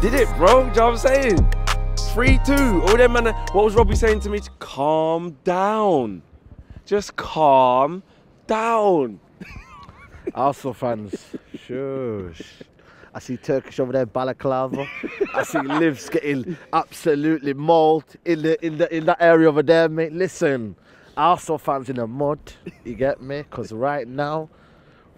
did it, bro. You know what I'm saying? 3-2. All them man. What was Robbie saying to me? Calm down. Just calm down. Arsenal fans, shush. I see Turkish over there, balaclava. I see Livs getting absolutely mauled in that area over there, mate. Listen, Arsenal fans in the mud, you get me? Because right now,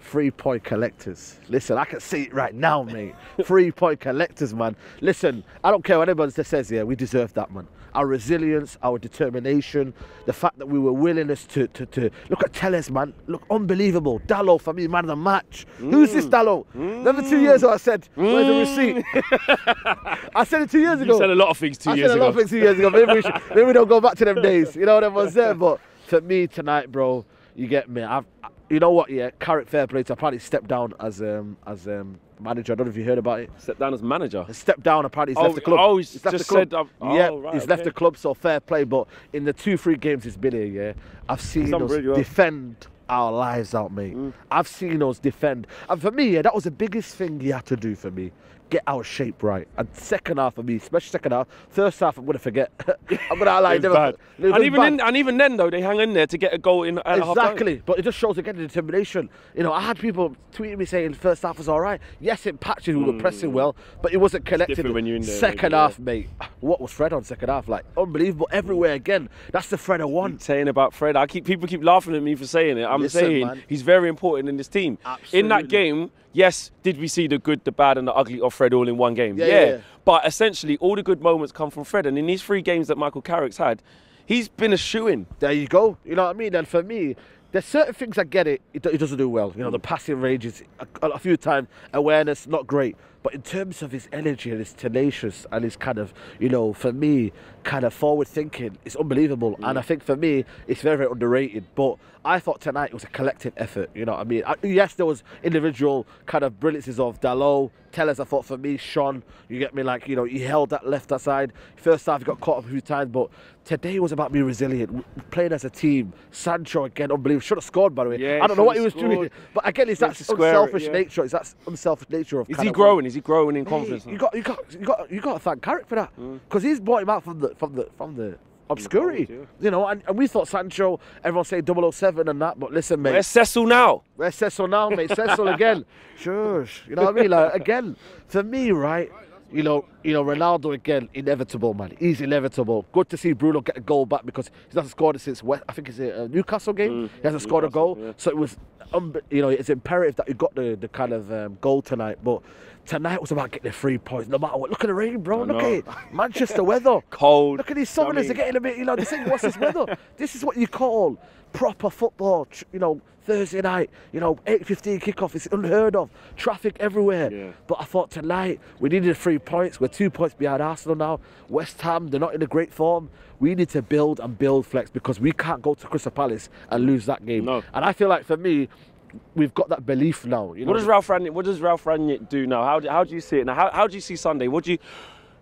3-point collectors. Listen, I can see it right now, mate. 3-point collectors, man. Listen, I don't care what anybody says here. We deserve that, man. Our resilience, our determination, the fact that we were willingness to look at Telles, man. Look, unbelievable. Dallo, for me, man of the match. Who's this Dallo? Remember 2 years ago I said, where's the receipt? I said it 2 years ago. You said a lot of things 2 years ago. I said a lot of things 2 years ago. Maybe we don't go back to them days. You know what everyone's saying? But for me tonight, bro, you get me. You know what? Yeah, Carrick fair play. I probably stepped down as manager. I don't know if you heard about it. Stepped down as manager? Stepped down. Apparently he's left the club. Oh, he's just left the club. said... yeah, right, he's left the club, so fair play. But in the 2-3 games he's been here, yeah, I've seen us defend our lives out, mate. I've seen us defend. And for me, yeah, that was the biggest thing he had to do for me. Get our shape right. And second half for me, especially second half. First half, I'm going to forget. I'm going to like never. And even then, though, they hang in there to get a goal in at exactly. half-time. But it just shows again the determination. You know, I had people tweeting me saying first half was all right. Yes, in patches we were pressing well, but it wasn't connected. When you're in there, second half, mate. What was Fred on second half? Like unbelievable everywhere again. That's the Fred I want. Saying about Fred, people keep laughing at me for saying it. I'm saying man, he's very important in this team. Absolutely. In that game. Yes, did we see the good, the bad and the ugly of Fred all in one game? Yeah. But essentially, all the good moments come from Fred. And in these 3 games that Michael Carrick's had, he's been a shoo-in. There you go. You know what I mean? And for me, there's certain things I get it, he doesn't do well. You know, the passing range is a few times, awareness, not great. But in terms of his energy and his tenacious and his kind of, you know, for me, kind of forward thinking, it's unbelievable. And I think for me, it's very, very underrated. But I thought tonight it was a collective effort, you know what I mean? Yes, there was individual kind of brilliances of Dalot, Telles. I thought for me, Sean, you get me, like, you know, he held that left side. First half, he got caught up a few times, but today was about being resilient, playing as a team. Sancho, again, unbelievable. Should have scored, by the way. Yeah, I don't know what he was doing. But again, it's that unselfish nature. It's that unselfish nature of... Is he growing? Is he growing in confidence? You got to thank Carrick for that. Because he's brought him out from the obscurity, you know, and we thought Sancho, everyone saying 007 and that, but listen, mate. Where's Cecil now? Where's Cecil now, mate? Cecil again. Shush. You know what I mean? Like, again, for me, right, you know, Ronaldo again, inevitable, man. He's inevitable. Good to see Bruno get a goal back because he hasn't scored since I think it's a Newcastle game. He hasn't scored a goal, so it was, you know, it's imperative that he got the kind of goal tonight. But tonight was about getting the 3 points, no matter what. Look at the rain, bro. Look at it. Manchester weather. Cold. Look at these southerners. They're getting a bit, you know, they think, what's this weather? This is what you call proper football, you know. Thursday night, you know, 8:15 kickoff, it's unheard of. Traffic everywhere. Yeah. But I thought tonight, we needed 3 points. We're 2 points behind Arsenal now. West Ham, they're not in a great form. We need to build and build, Flex, because we can't go to Crystal Palace and lose that game. No. And I feel like, for me, we've got that belief now. You know, what does Ralph Rangnick do now? How do you see it now? How do you see Sunday? What do you...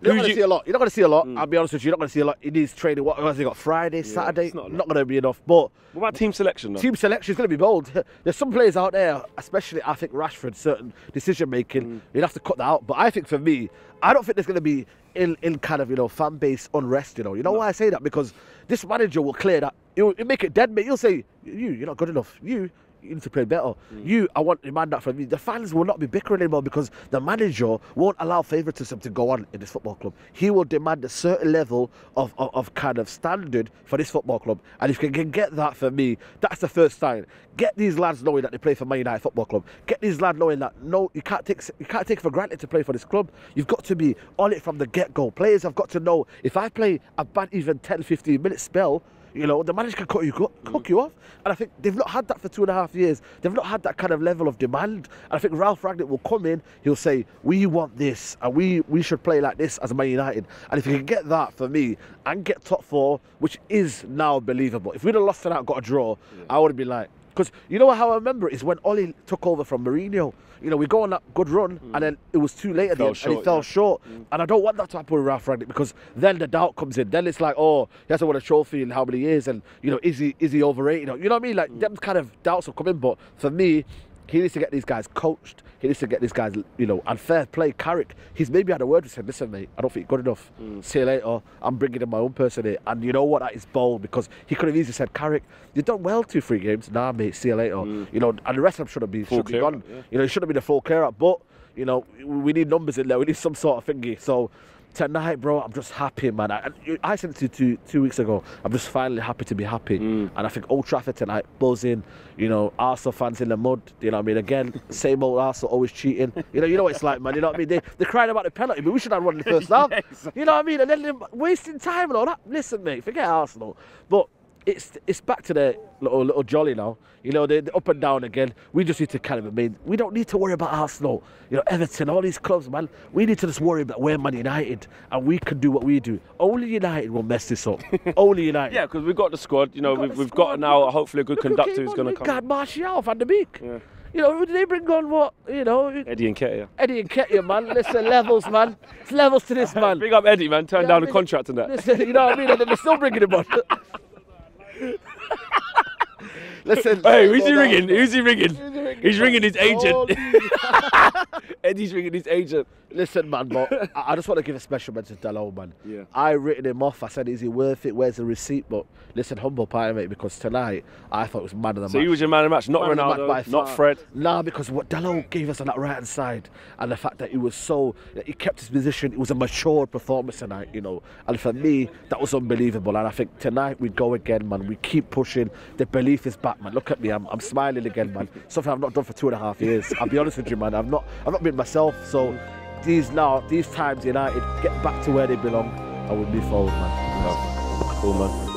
You're not going to see a lot. You're not going to see a lot. I'll be honest with you. You're not going to see a lot. It needs training. What has he got? Friday, Saturday? Not going to be enough. But what about team selection, though? Team selection is going to be bold. There's some players out there, especially I think Rashford, certain decision making. You'd have to cut that out. But I think for me, I don't think there's going to be in kind of, you know, fan base unrest. You know why I say that? Because this manager will clear that. He'll make it dead, mate. He'll say, you're not good enough. You need to play better. I want to demand that from you. The fans will not be bickering anymore because the manager won't allow favouritism to go on in this football club. He will demand a certain level of kind of standard for this football club. And if you can get that, for me, that's the first sign. Get these lads knowing that they play for Man United Football Club. Get these lads knowing that no, you can't take for granted to play for this club. You've got to be on it from the get-go. Players have got to know, if I play a bad even 10-15 minute spell, you know, the manager can cook you off. And I think they've not had that for 2.5 years. They've not had that kind of level of demand. And I think Ralph Rangnick will come in, he'll say, we want this, and we should play like this as Man United. And if you can get that, for me, and get top 4, which is now believable. If we'd have lost tonight and got a draw, I would have been like, because you know how I remember it is when Oli took over from Mourinho. You know, we go on that good run, and then it was too late at the end, and he fell short. And I don't want that to happen with Ralph Rangnick, because then the doubt comes in. Then it's like, oh, he hasn't won a trophy in how many years, and you know, is he overrated? You know what I mean? Like them kind of doubts will come in. But for me, he needs to get these guys coached. He needs to get these guys, you know, and fair play. Carrick, he's maybe had a word with him. Listen, mate, I don't think you're good enough. See you later. I'm bringing in my own person here. And you know what? That is bold, because he could have easily said, Carrick, you've done well 2-3 games. Nah, mate, see you later. You know, and the rest of them should have been gone. Yeah. You know, he should have been a full clear out. But, you know, we need numbers in there. We need some sort of thingy. So, tonight, bro, I'm just happy, man. I said it to you 2 weeks ago. I'm just finally happy to be happy. And I think Old Trafford tonight, buzzing. You know, Arsenal fans in the mud. You know what I mean? Again, same old Arsenal, always cheating. You know what it's like, man. You know what I mean? They're crying about the penalty, but we should have won in the first half. You know what I mean? And then they're wasting time and all that. Listen, mate, forget Arsenal. But it's back to the little jolly now. You know, they're up and down again. We just need to kind of remain. We don't need to worry about Arsenal, you know, Everton, all these clubs, man. We need to just worry that we're Man United and we can do what we do. Only United will mess this up. Only United. Yeah, because we've got the squad. You know, we've got now hopefully a good conductor who's going to come. God, Martial, Van der Beek. Yeah. You know, who did they bring on? What? You know, Eddie Nketiah. Eddie Nketiah, man. Listen, levels, man. It's levels to this, man. Big up Eddie, man. Turn down the contract and that. Listen, you know what I mean? And then they're still bringing him on. Listen. Hey, who's he ringing? Who's he ringing? He's ringing his agent. Eddie's ringing his agent. Listen, man, but I just want to give a special mention to Dalot, man. Yeah. I written him off. I said, is he worth it? Where's the receipt? But listen, humble pie, mate, because tonight I thought it was man of the match. So he was your man of the match, not Ronaldo, not Fred? Nah, because what Dalot gave us on that right-hand side, and the fact that he was so, he kept his position, it was a mature performance tonight, you know. And for me, that was unbelievable. And I think tonight we go again, man. We keep pushing. The belief is back, man. Look at me, I'm smiling again, man. Something I've not done for 2.5 years. I'll be honest with you, man. I've not been myself. So these times United get back to where they belong and we'll move forward, man. Cool, man.